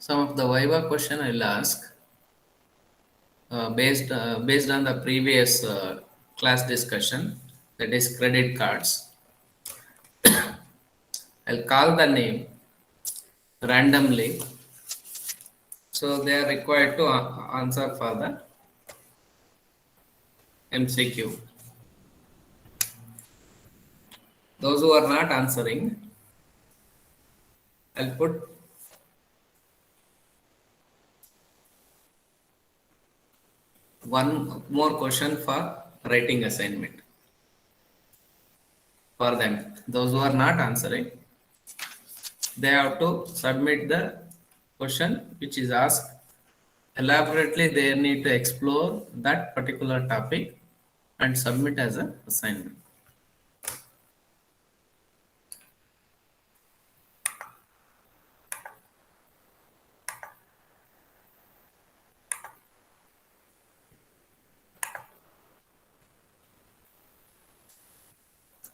Some of the Viva question I'll ask based on the previous class discussion, that is credit cards. I'll call the name randomly, so they are required to answer for the MCQ. Those who are not answering, I'll put one more question for writing assignment for them. Those who are not answering, they have to submit the question which is asked elaborately. They need to explore that particular topic and submit as an assignment.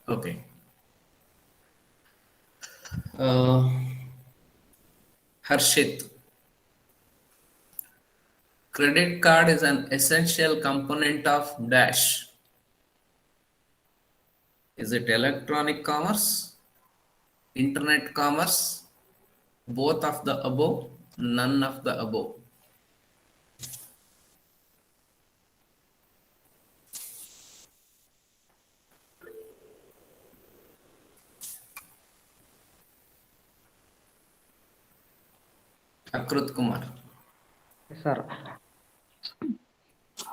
Okay. Uh, Harshit, credit card is an essential component of Dash. Is it electronic commerce, internet commerce, both of the above, none of the above? Akrut Kumar. Sir.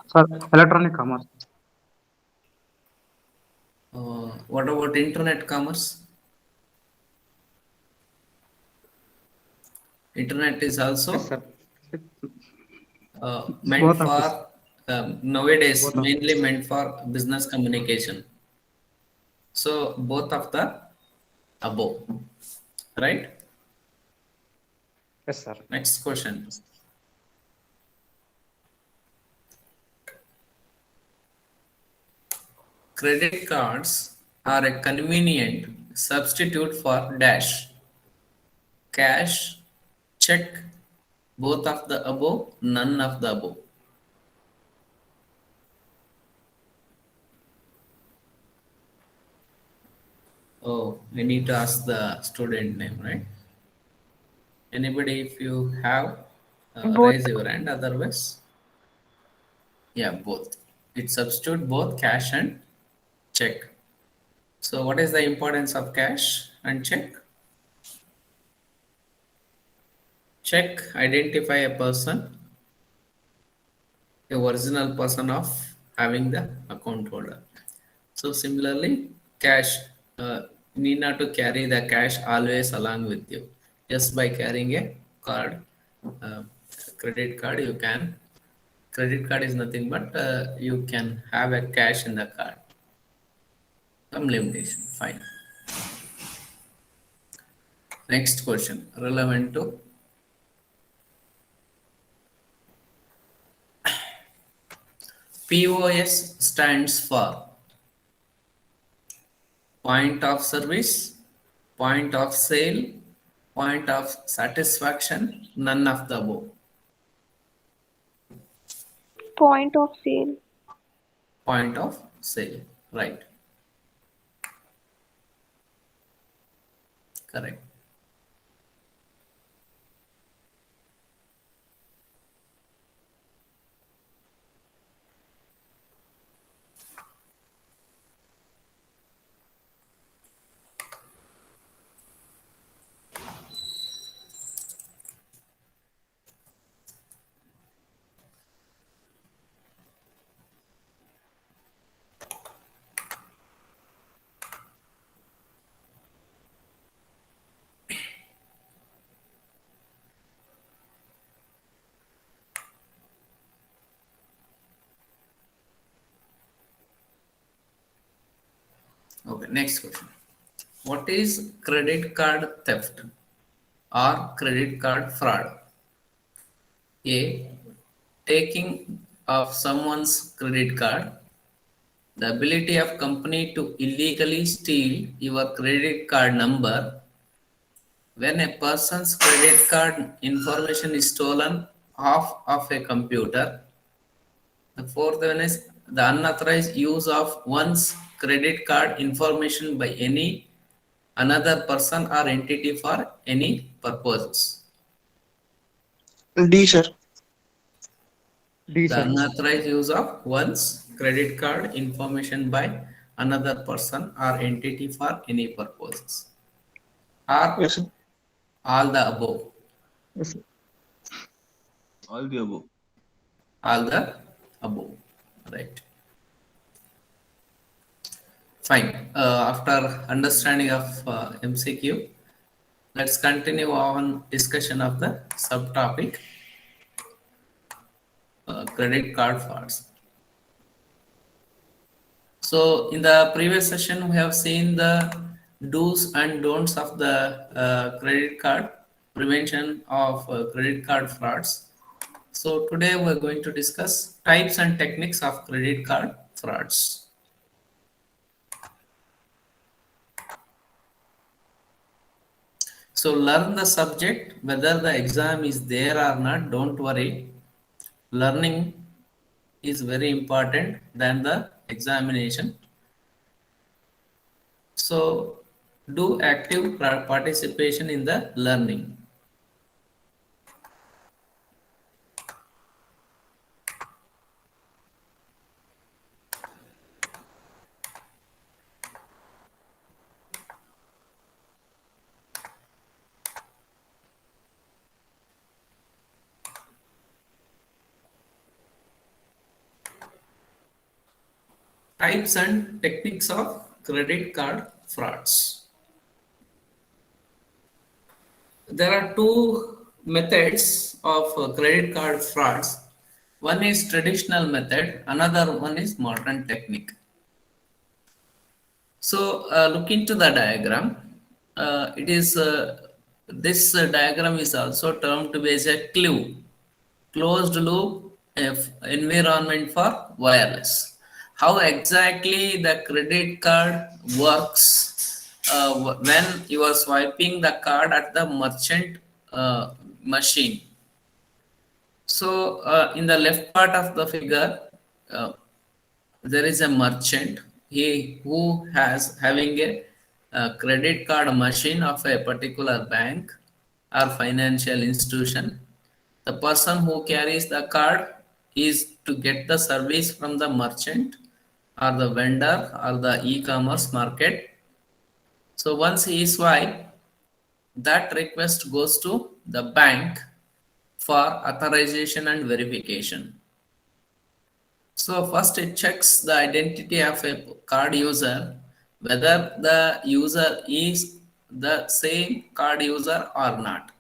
Sir, electronic commerce. What about internet commerce? Internet is also Yes, sir. meant Both of for this. nowadays Both of mainly this. meant for business communication. So both of the above, right? Yes, sir. Next question. Credit cards are a convenient substitute for dash, cash, check, both of the above, none of the above. Oh, I need to ask the student name, right? Anybody, if you have, Both. raise your hand. Otherwise, yeah, both. It substitute both cash and check. So, what is the importance of cash and check? Check identify a person, a original person of having the account holder. So, similarly, cash need not to carry the cash always along with you. Just by carrying a card, uh, credit card, you can. Credit card is nothing but you can have a cash in the card. Some limitation. Fine. Next question relevant to POS stands for point of service, point of sale, point of satisfaction, none of the above. Point of sale. Point of sale, right? Correct. Okay, next question. What is credit card theft or credit card fraud? A. Taking of someone's credit card. The ability of company to illegally steal your credit card number when a person's credit card information is stolen off of a computer. The fourth one is the unauthorized use of one's credit card information by any another person or entity for any purposes. D, sir. D, The sir. unauthorized use of one's credit card information by another person or entity for any purposes. Or Yes, sir. all the above. Yes, sir. All the above. All the above. Right. Fine. After understanding of MCQ, let's continue on discussion of the subtopic credit card frauds. So in the previous session, we have seen the do's and don'ts of the credit card prevention of credit card frauds. So today we're going to discuss types and techniques of credit card frauds. So learn the subject, whether the exam is there or not, don't worry. Learning is very important than the examination. So do active participation in the learning. Types and techniques of credit card frauds. There are two methods of credit card frauds. One is traditional method, another one is modern technique. So look into the diagram. This diagram is also termed to be as a clue, closed loop environment for wireless. How exactly the credit card works when you are swiping the card at the merchant machine. So in the left part of the figure, there is a merchant who has having a credit card machine of a particular bank or financial institution. The person who carries the card is to get the service from the merchant or the vendor or the e-commerce market. So once he swipe, that request goes to the bank for authorization and verification. So first it checks the identity of a card user, whether the user is the same card user or not.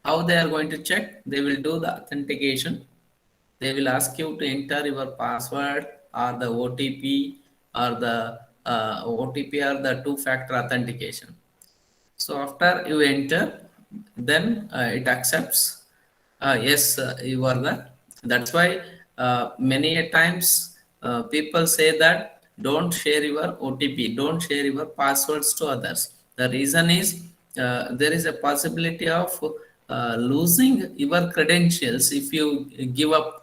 How they are going to check? They will do the authentication. They will ask you to enter your password or the OTP or the two-factor authentication. So after you enter, then it accepts. Yes, you are the. That's why many a times people say that don't share your OTP, don't share your passwords to others. The reason is there is a possibility of losing your credentials if you give up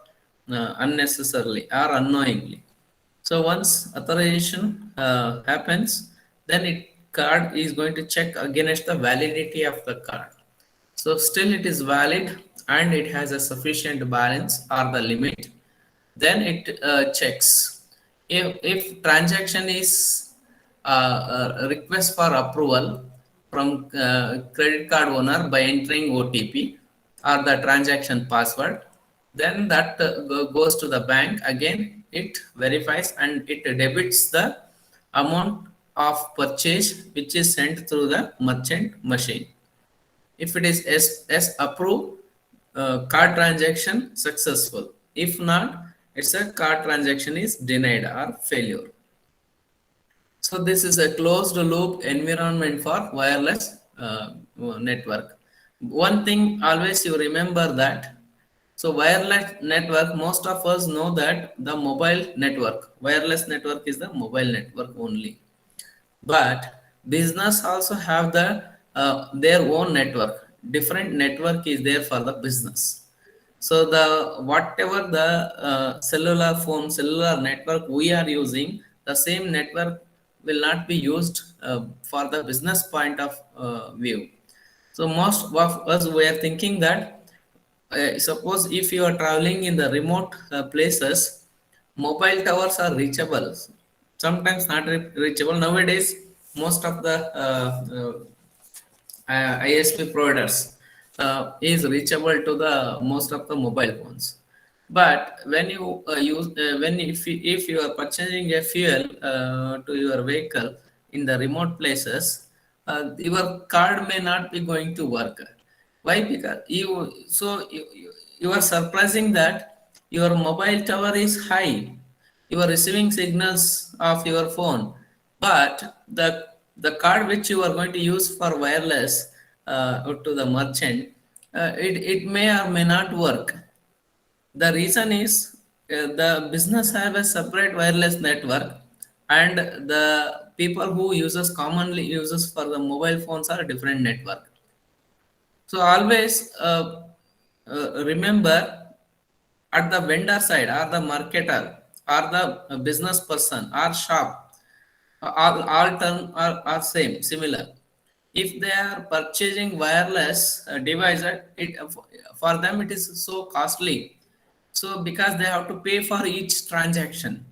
unnecessarily or unknowingly. So once authorization happens, then card is going to check against the validity of the card. So still it is valid and it has a sufficient balance or the limit. Then it checks if transaction is a request for approval from credit card owner by entering OTP or the transaction password, then that goes to the bank. Again it verifies and it debits the amount of purchase which is sent through the merchant machine. If it is S approved, card transaction successful. If not, it's a card transaction is denied or failure. So this is a closed loop environment for wireless network. One thing always you remember that. So wireless network, most of us know that the mobile network, wireless network is the mobile network only. But business also have the their own network. Different network is there for the business. So the whatever the cellular phone, cellular network we are using, the same network will not be used for the business point of view. So most of us we are thinking that suppose if you are traveling in the remote places, mobile towers are reachable. Sometimes not reachable nowadays. Most of the ISP providers is reachable to the most of the mobile phones. But when you use when if you are purchasing a fuel to your vehicle in the remote places, your card may not be going to work. Why? Because you are surprising that your mobile tower is high. You are receiving signals of your phone, but the card which you are going to use for wireless to the merchant, it may or may not work. The reason is the business have a separate wireless network, and the people who uses commonly uses for the mobile phones are a different network. So always remember at the vendor side or the marketer or the business person or shop, all term are same similar. If they are purchasing wireless device, for them it is so costly. So because they have to pay for each transaction,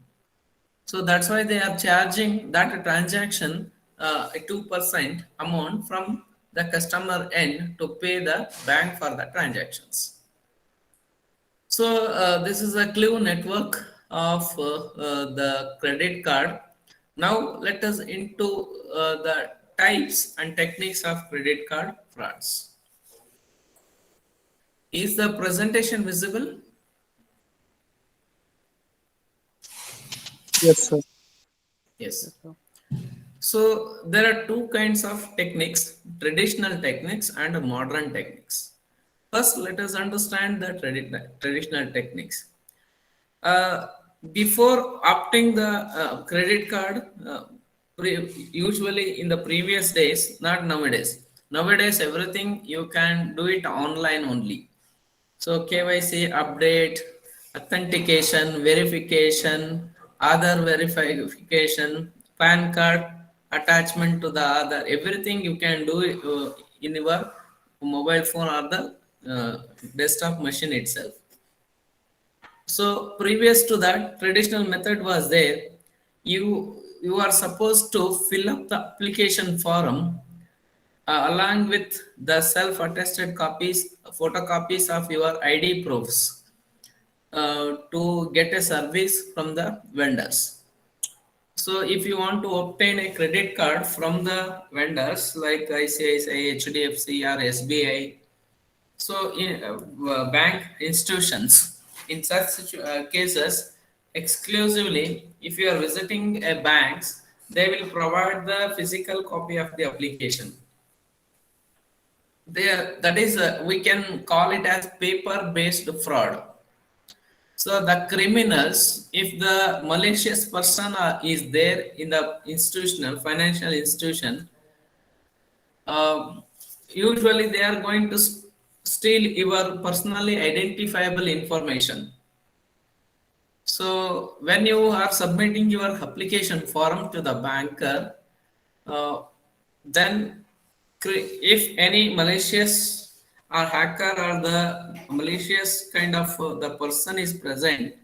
so that's why they are charging that transaction 2% amount from the customer end to pay the bank for the transactions. So this is a clue network of the credit card. Now let us into the types and techniques of credit card frauds. Is the presentation visible? Yes, sir. Yes. Yes, sir. So there are two kinds of techniques, traditional techniques and modern techniques. First, let us understand the traditional techniques. Uh, Before opting the credit card, usually in the previous days, not nowadays. Nowadays, everything you can do it online only. So KYC update, authentication, verification, other verification, PAN card attachment to the other, everything you can do it, in your mobile phone or the desktop machine itself. So previous to that, traditional method was there. You are supposed to fill up the application form along with the self-attested copies, photocopies of your ID proofs to get a service from the vendors. So if you want to obtain a credit card from the vendors like ICICI, HDFC or SBI, so in bank institutions, in such cases, exclusively, if you are visiting a banks, they will provide the physical copy of the application. There, that is, we can call it as paper-based fraud. So the criminals, if the malicious person is there in the institutional financial institution, uh, usually they are going to steal your personally identifiable information. So when you are submitting your application form to the banker, uh, then if any malicious or hacker or the malicious kind of the person is present,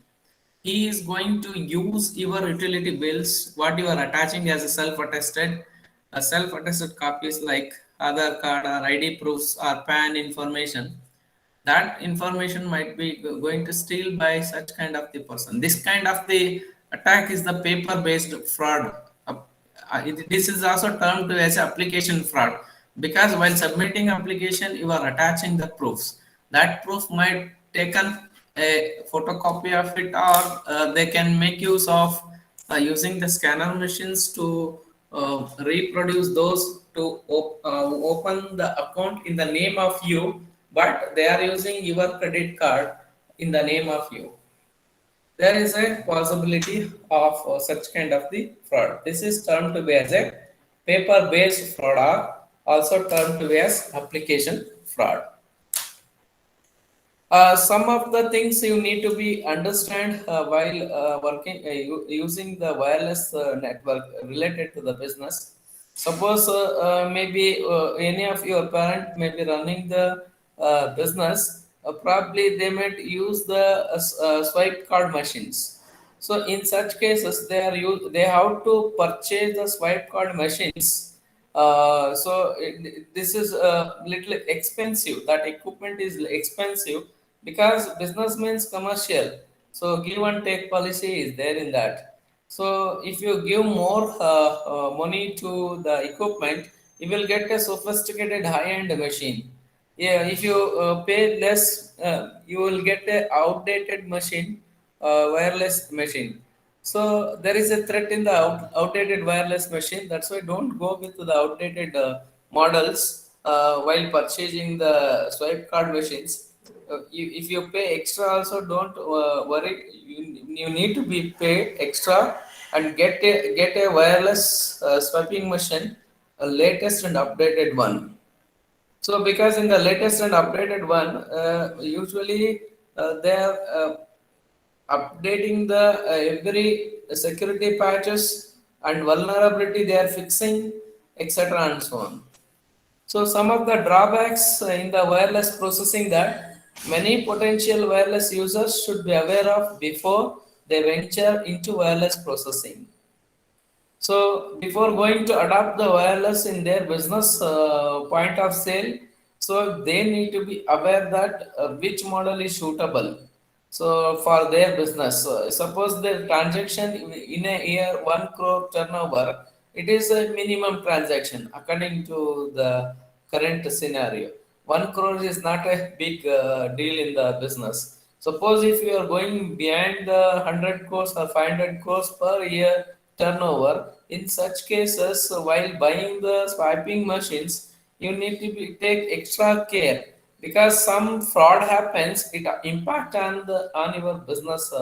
he is going to use your utility bills, what you are attaching as a self-attested copies like Aadhaar card or ID proofs or PAN information. That information might be going to steal by such kind of the person. This kind of the attack is the paper-based fraud. This is also termed as application fraud because while submitting application, you are attaching the proofs. That proof might taken a photocopy of it, or they can make use of using the scanner machines to reproduce those to open the account in the name of you, but they are using your credit card in the name of you. There is a possibility of such kind of the fraud. This is termed to be as a paper-based fraud or also termed to as application fraud. Some of the things you need to be understand while working using the wireless network related to the business. Suppose maybe any of your parent may be running the business. Probably they might use the swipe card machines. So in such cases, they have to purchase the swipe card machines. This is a little expensive. That equipment is expensive because business means commercial. So give and take policy is there in that. So if you give more money to the equipment, you will get a sophisticated high-end machine. Yeah, if you pay less, you will get a outdated machine, wireless machine. So there is a threat in the outdated wireless machine. That's why don't go with the outdated models while purchasing the swipe card machines. If you pay extra, also don't worry. You need to be paid extra and get a wireless swiping machine, a latest and updated one. So because in the latest and updated one, usually they are updating the every security patches and vulnerability they are fixing, etc. and so on. So some of the drawbacks in the wireless processing that many potential wireless users should be aware of before they venture into wireless processing. So before going to adopt the wireless in their business point of sale, so they need to be aware that which model is suitable. So for their business, suppose the transaction in a year 1 crore turnover, it is a minimum transaction according to the current scenario. 1 crore is not a big deal in the business. Suppose if you are going behind the 100 crores or 500 crores per year turnover, in such cases, while buying the swiping machines, you need to take extra care because some fraud happens. It impact on on your business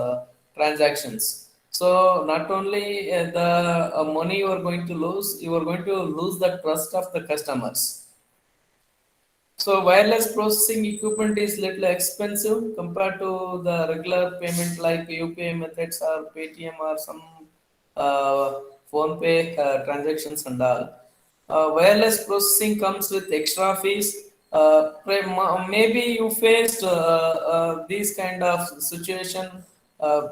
transactions. So not only the money you are going to lose, you are going to lose the trust of the customers. So wireless processing equipment is little expensive compared to the regular payment like UPI methods or Paytm or some phone pay transactions and all. Wireless processing comes with extra fees. Maybe you faced these kind of situation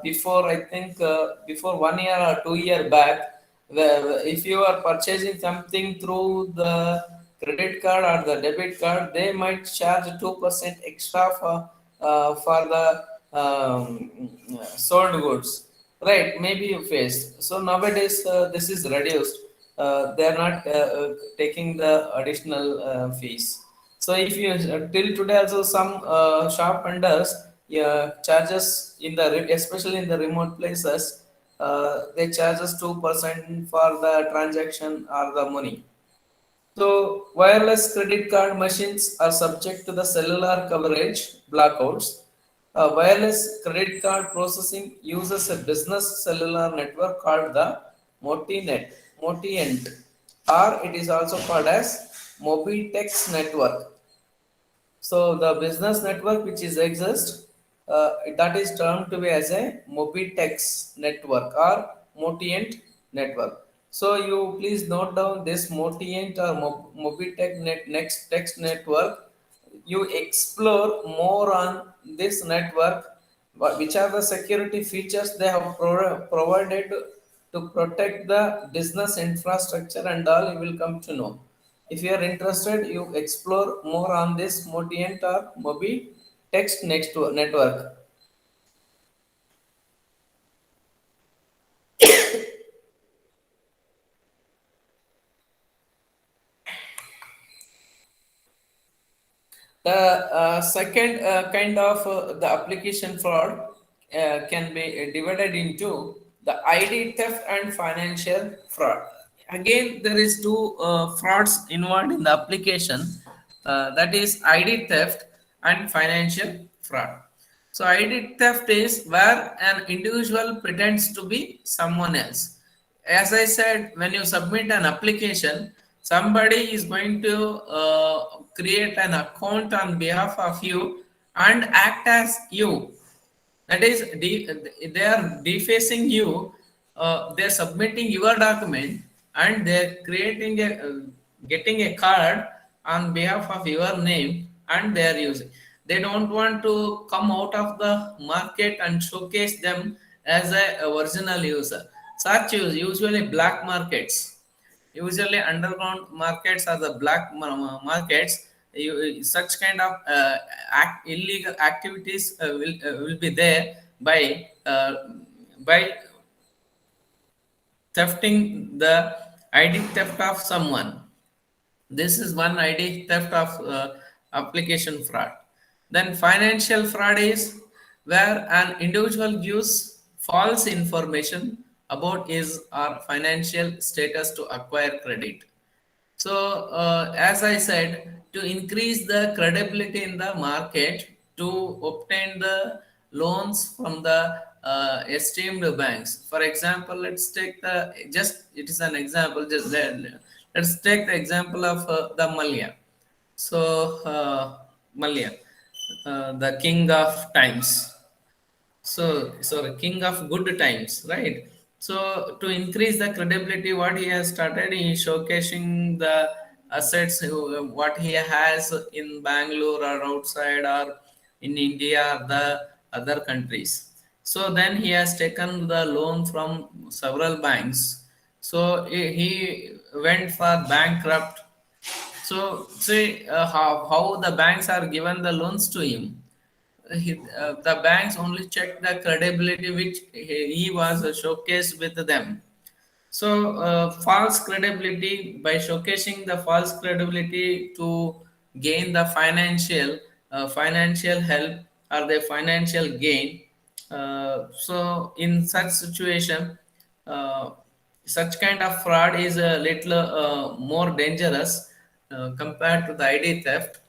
before. I think before 1 year or 2 year back, if you are purchasing something through the credit card or the debit card, they might charge 2% extra for the sold goods. Right, maybe you faced. So nowadays this is reduced. They are not taking the additional fees. So if you till today also some shop vendors, yeah, charges in the especially in the remote places, they charge us 2% for the transaction or the money. So, wireless credit card machines are subject to the cellular coverage blackouts. Wireless credit card processing uses a business cellular network called the MotiNet, MotiEnt, or it is also called as Mobitex network. So the business network which is exist, that is termed to be as a Mobitex network or Motient network. So you please note down this Motient or Mobitech next text network. You explore more on this network, which are the security features they have provided to protect the business infrastructure and all. You will come to know. If you are interested, you explore more on this Modient or Mobi text next to network. The second kind of the application fraud can be divided into the ID theft and financial fraud. Again, there is two frauds involved in the application. That is ID theft and financial fraud. So ID theft is where an individual pretends to be someone else. As I said, when you submit an application, somebody is going to create an account on behalf of you and act as you. That is, they are defacing you. They're submitting your document and they're creating getting a card on behalf of your name and they are using. They don't want to come out of the market and showcase them as a original user. Such usually black markets. Usually, underground markets are the black markets. Such kind of illegal activities will be there by thefting the ID theft of someone. This is one ID theft of application fraud. Then financial fraud is where an individual gives false information about his or financial status to acquire credit. So, as I said, to increase the credibility in the market, to obtain the loans from the esteemed banks. For example, let's take the just it is an example. Let's take the example of the Malia. So, Malia, the king of times. So, sorry, king of good times, right? So, to increase the credibility, what he has started, he is showcasing the assets, what he has in Bangalore or outside or in India or the other countries. So, then he has taken the loan from several banks. So, he went for bankrupt. So, see how the banks are given the loans to him. The banks only check the credibility which he was showcased with them. So, false credibility, by showcasing the false credibility to gain the financial help or the financial gain. So, in such situation, uh, such kind of fraud is a little more dangerous compared to the ID theft,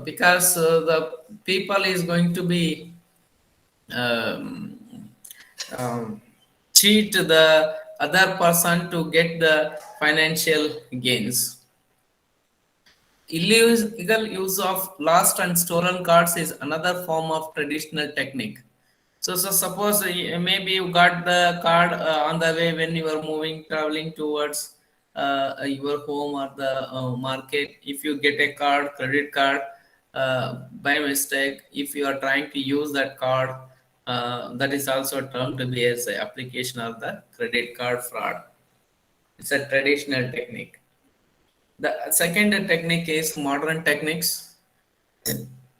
because the people is going to be um, um, cheat the other person to get the financial gains. Illegal use of lost and stolen cards is another form of traditional technique. So suppose maybe you got the card on the way when you were moving, traveling towards your home or the market. If you get a card, credit card, by mistake, if you are trying to use that card, that is also termed to be as a application of the credit card fraud. It's a traditional technique. The second technique is modern techniques.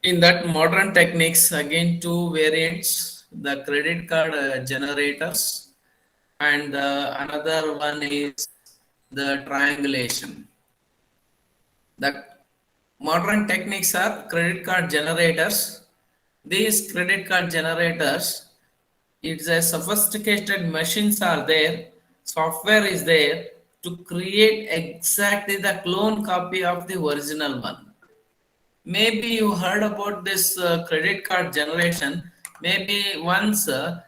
In that modern techniques, again two variants: the credit card generators, and another one is the triangulation. The modern techniques are credit card generators. These credit card generators, it's a sophisticated machines are there, software is there to create exactly the clone copy of the original one. Maybe you heard about this credit card generation. Maybe once the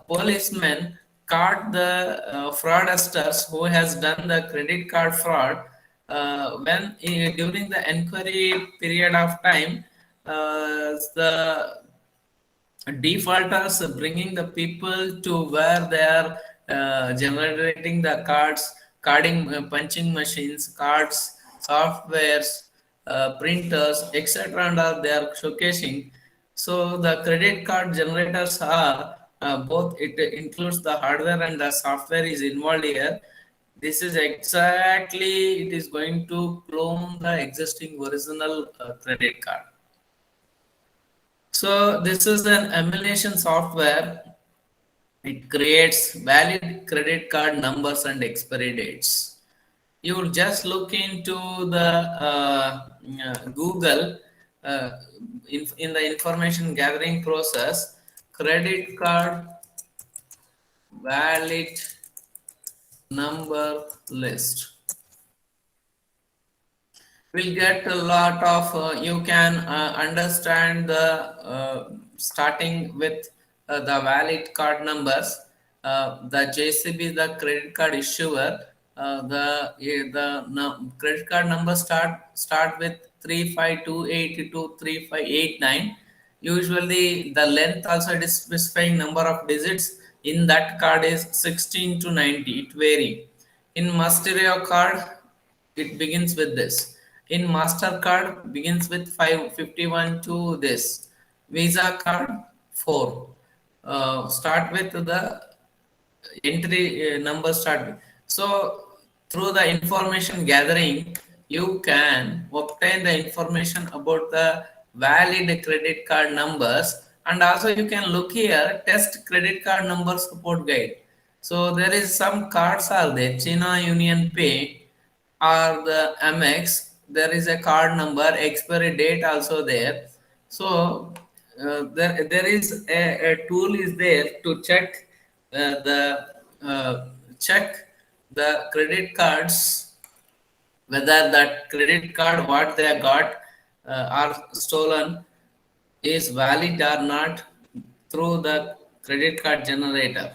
policeman caught the fraudsters who has done the credit card fraud. When during the inquiry period of time, the defaulters bringing the people to where they are generating the cards, carding, punching machines, cards, softwares, printers, etc. and are they are showcasing. So the credit card generators are both, it includes the hardware and the software is involved here. This is exactly, it is going to clone the existing original credit card. So this is an emulation software. It creates valid credit card numbers and expiry dates. You will just look into the Google in the information gathering process, credit card valid number list. Will get a lot of you can understand the starting with the valid card numbers, the JCB, the credit card issuer, credit card number start with 3528223589. Usually the length also it is specifying number of digits in that card is 16 to 90. It vary. In Masterio card, it begins with this. In MasterCard begins with 551 to this. Visa card 4. Start with the entry number start with. So through the information gathering, you can obtain the information about the valid credit card numbers, and also you can look here test credit card number support guide. So there is some cards are there, China Union Pay or the MX. There is a card number, expiry date also there. So there is a tool is there to the check the credit cards, whether that credit card what they got are stolen is valid or not through the credit card generator.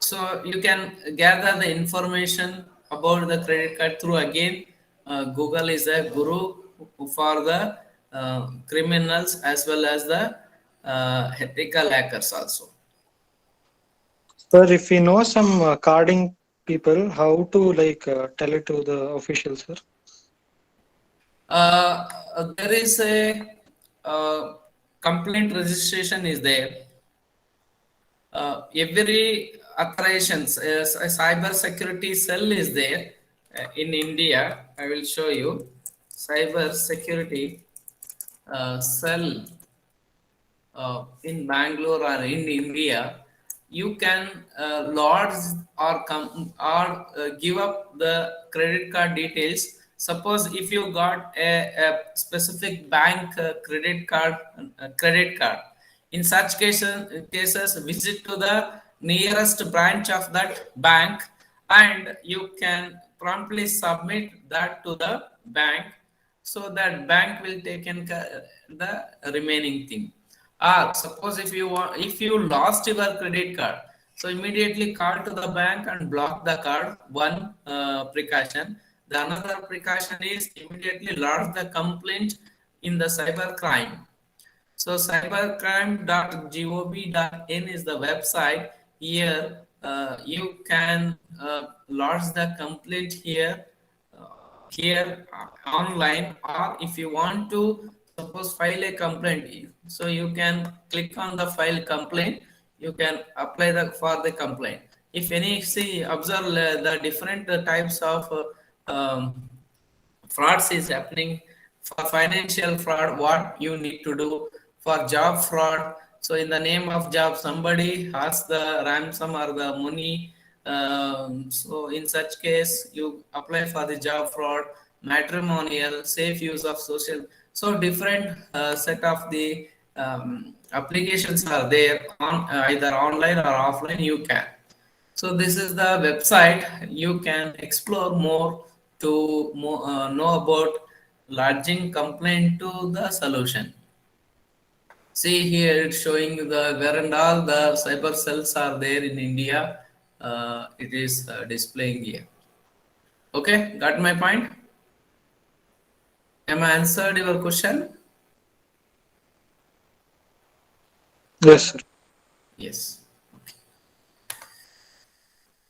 So you can gather the information about the credit card through again Google is a guru for the criminals as well as the ethical hackers also. Sir, if we know some carding people, how to tell it to the officials, sir? There is a complaint registration is there. Every authorizations, a cyber security cell is there in India. I will show you cyber security cell in Bangalore or in India. You can lodge or give up the credit card details. Suppose if you got a specific bank credit card, in such cases, visit to the nearest branch of that bank, and you can promptly submit that to the bank, so that bank will take in the remaining thing. Or suppose if you lost your credit card, so immediately call to the bank and block the card. One precaution. The another precaution is immediately lodge the complaint in the cybercrime. So cybercrime.gov.in is the website. Here you can lodge the complaint here online, or if you want to suppose file a complaint, so you can click on the file complaint. You can apply for the complaint. If any observe the different types of frauds is happening. For financial fraud, what you need to do. For job fraud, so in the name of job somebody has the ransom or the money, so in such case you apply for the job fraud. Matrimonial, safe use of social, so different set of the applications are there on either online or offline. You can, so this is the website. You can explore more to know about lodging complaint to the solution. See here, it's showing the where and all the cyber cells are there in India. It is displaying here. Okay, got my point? Am I answered your question? Yes, sir. Yes. Okay.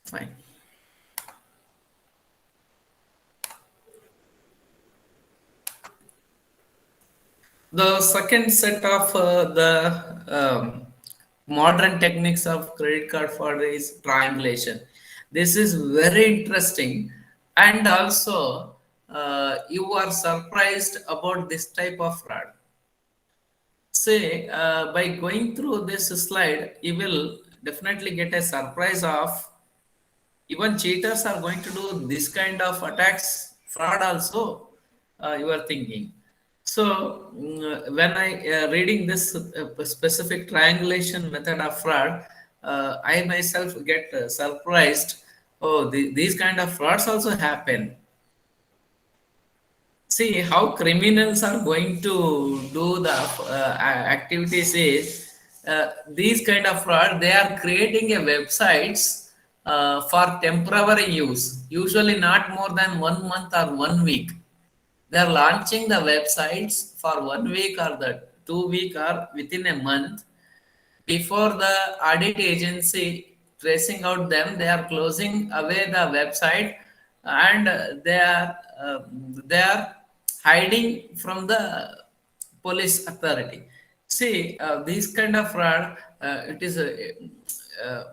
Fine. The second set of the modern techniques of credit card fraud is triangulation. This is very interesting, and also you are surprised about this type of fraud. Say by going through this slide, you will definitely get a surprise of even cheaters are going to do this kind of attacks, fraud also. You are thinking. So when I reading this specific triangulation method of fraud, I myself get surprised. Oh, these kind of frauds also happen. See how criminals are going to do the activities is these kind of fraud. They are creating a websites for temporary use, usually not more than 1 month or 1 week. They are launching the websites for 1 week or the 2 week or within a month. Before the audit agency tracing out them, they are closing away the website, and they are hiding from the police authority. See, these kind of fraud, it is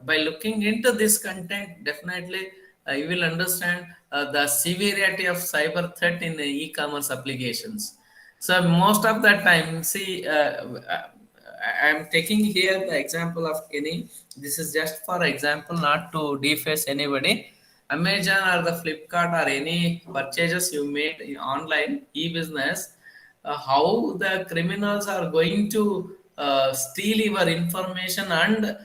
by looking into this content, definitely you will understand the severity of cyber threat in the e-commerce applications. So most of the time, see, I am taking here the example of any. This is just for example, not to deface anybody. Amazon or the Flipkart or any purchases you made in online e-business, how the criminals are going to steal your information, and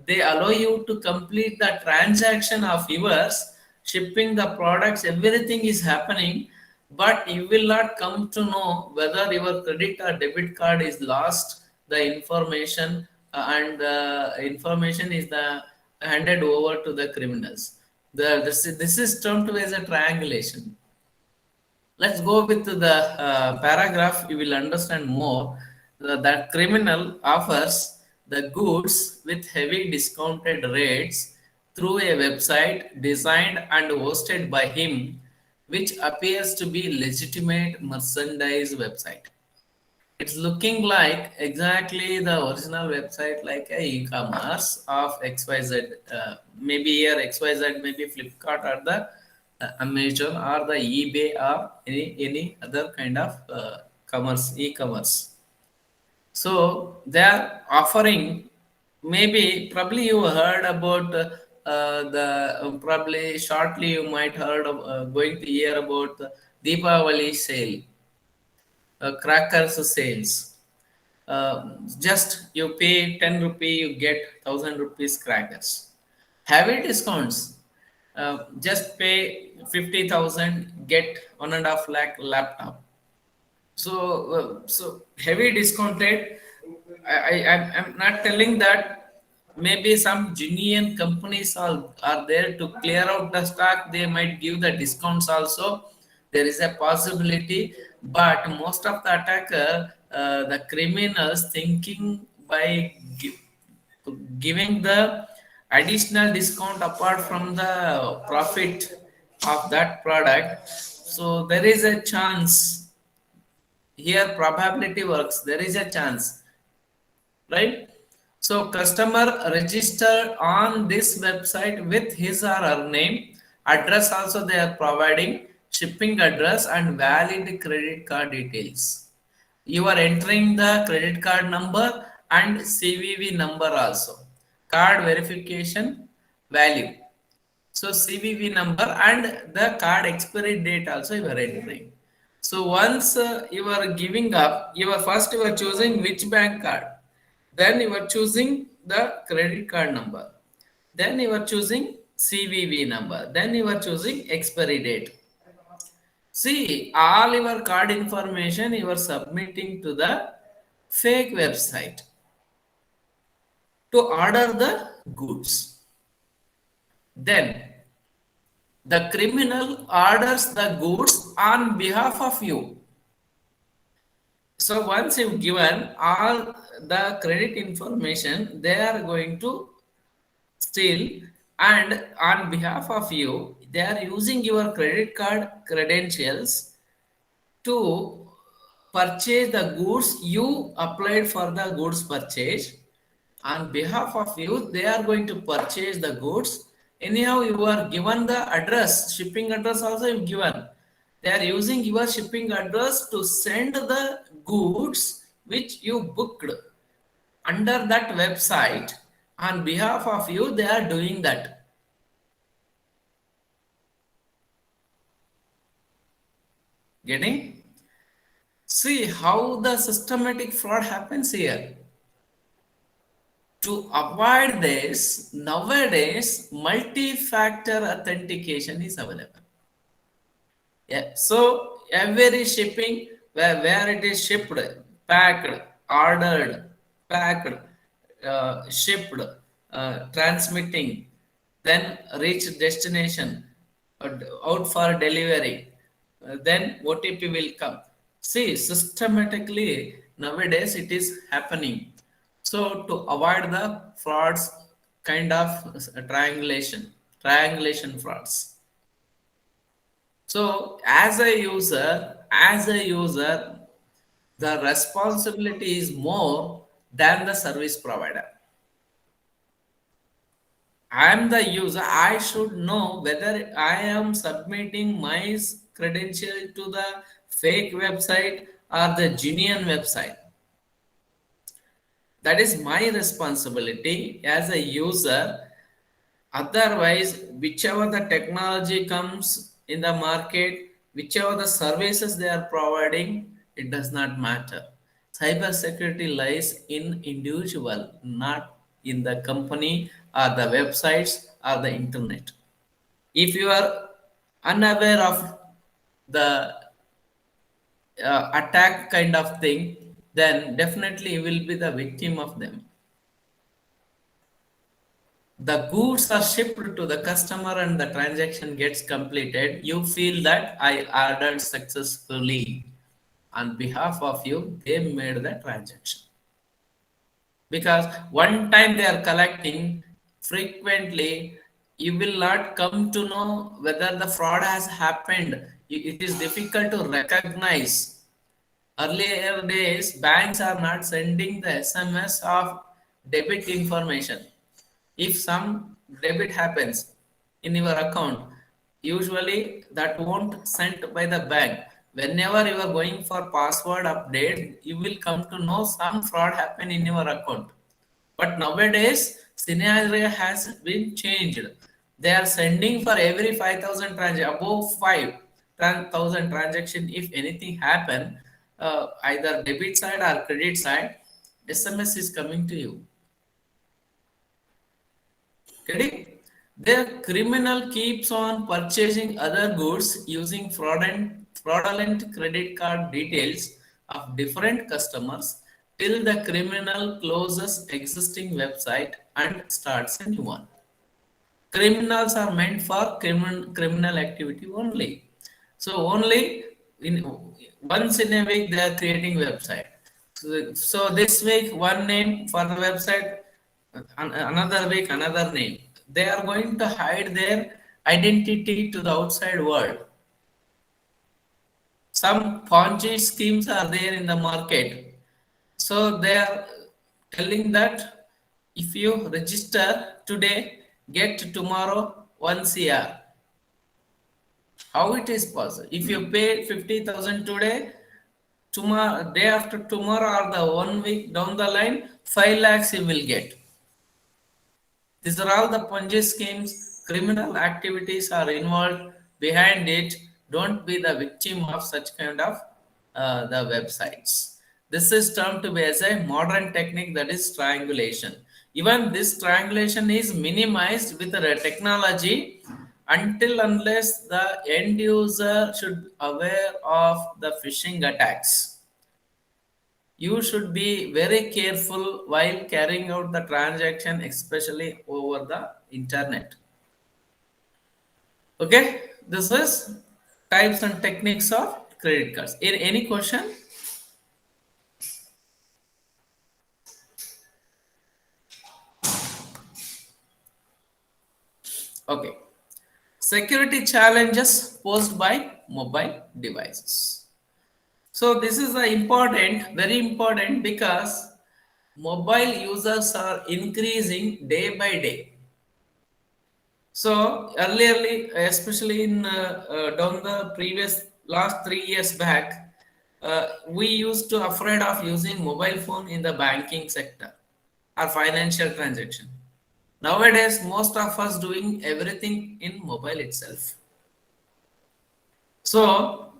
they allow you to complete the transaction of yours, shipping the products, everything is happening, but you will not come to know whether your credit or debit card is lost, the information, and the information is the handed over to the criminals. This is termed as a triangulation. Let's go with the paragraph. You will understand more. That criminal offers the goods with heavy discounted rates through a website designed and hosted by him, which appears to be legitimate merchandise website. It's looking like exactly the original website, like a e-commerce of XYZ. Maybe here XYZ, maybe Flipkart or the Amazon or the eBay or any other kind of e-commerce. So they are offering, maybe probably you heard about probably shortly you might heard of going to hear about the Deepavali sale, crackers sales. Just you pay 10 rupee, you get 1000 rupees crackers. Heavy discounts. Just pay 50,000, get 1.5 lakh laptop. So heavy discounted. I'm not telling that maybe some genuine companies are there to clear out the stock. They might give the discounts also. There is a possibility, but most of the attacker, the criminals thinking by giving the additional discount apart from the profit of that product. So there is a chance here, probability works, there is a chance, right? So customer registered on this website with his or her name, address also they are providing, shipping address and valid credit card details. You are entering the credit card number and CVV number also, card verification value. So CVV number and the card expiry date also you are entering. So once you are giving up, you are choosing which bank card, then you are choosing the credit card number, then you are choosing CVV number, then you are choosing expiry date. See, all your card information you are submitting to the fake website to order the goods. Then the criminal orders the goods on behalf of you. So once you've given all the credit information, they are going to steal, and on behalf of you, they are using your credit card credentials to purchase the goods you applied for the goods purchase. On behalf of you, they are going to purchase the goods. Anyhow, you are given the address, shipping address also you given. They are using your shipping address to send the goods which you booked under that website. On behalf of you, they are doing that. Getting? See how the systematic fraud happens here. To avoid this, nowadays multi-factor authentication is available. Yeah, so every shipping, where it is shipped, packed, ordered, packed, shipped, transmitting, then reach destination, out for delivery, then OTP will come. See, systematically nowadays it is happening. So to avoid the frauds, kind of triangulation frauds. So as a user, the responsibility is more than the service provider. I am the user. I should know whether I am submitting my credential to the fake website or the genuine website. That is my responsibility as a user. Otherwise, whichever the technology comes in the market, whichever the services they are providing, it does not matter. Cyber security lies in individual, not in the company or the websites or the internet. If you are unaware of the attack kind of thing, then definitely you will be the victim of them. The goods are shipped to the customer and the transaction gets completed, you feel that I ordered successfully. On behalf of you, they made the transaction. Because one time they are collecting frequently, you will not come to know whether the fraud has happened. It is difficult to recognize. Earlier days, banks are not sending the SMS of debit information. If some debit happens in your account, usually that won't sent by the bank. Whenever you are going for password update, you will come to know some fraud happened in your account. But nowadays, scenario has been changed. They are sending for every 5,000 transaction, above 5,000 transaction. If anything happen, either debit side or credit side, SMS is coming to you. Getting? The criminal keeps on purchasing other goods using fraudulent credit card details of different customers till the criminal closes existing website and starts a new one. Criminals are meant for criminal activity only. So only once in a week they are creating website. So this week one name for the website, another week another name. They are going to hide their identity to the outside world. Some Ponzi schemes are there in the market. So they are telling that if you register today, get tomorrow 1 CR. How it is possible? If you pay 50,000 today, tomorrow, day after tomorrow or the 1 week down the line, 5 lakhs you will get. These are all the Ponzi schemes. Criminal activities are involved behind it. Don't be the victim of such kind of the websites. This is termed to be as a modern technique, that is triangulation. Even this triangulation is minimized with the technology until unless the end user should be aware of the phishing attacks. You should be very careful while carrying out the transaction, especially over the internet. Okay, this is types and techniques of credit cards. Any question? Okay. Security challenges posed by mobile devices. So this is important, very important, because mobile users are increasing day by day. So earlierly, especially in down the previous last 3 years back, we used to afraid of using mobile phone in the banking sector or financial transaction. Nowadays, most of us doing everything in mobile itself. So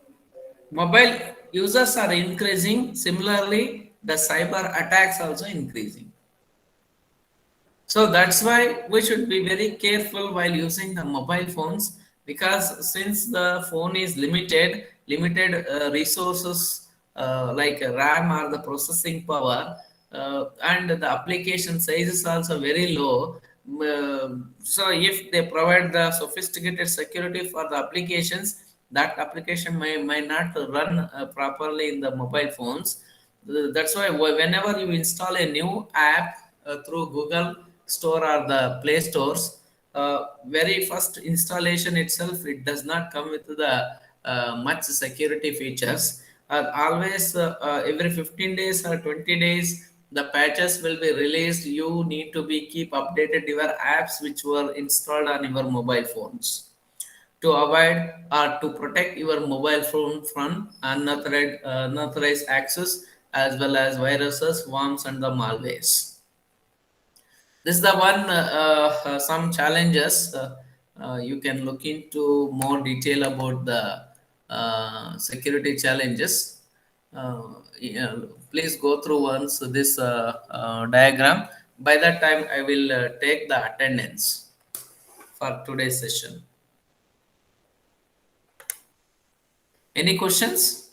mobile users are increasing. Similarly, the cyber attacks also increasing. So that's why we should be very careful while using the mobile phones, because since the phone is limited resources like RAM or the processing power, and the application size is also very low, So if they provide the sophisticated security for the applications, that application may not run properly in the mobile phones. That's why whenever you install a new app through Google Store or the Play Stores, very first installation itself, it does not come with the much security features. Always every 15 days or 20 days, the patches will be released. You need to be keep updated your apps which were installed on your mobile phones to avoid or to protect your mobile phone from unauthorized access as well as viruses, worms, and the malwares. This is the one some challenges you can look into more detail about the security challenges. Yeah, please go through once this diagram. By that time, I will take the attendance for today's session. Any questions?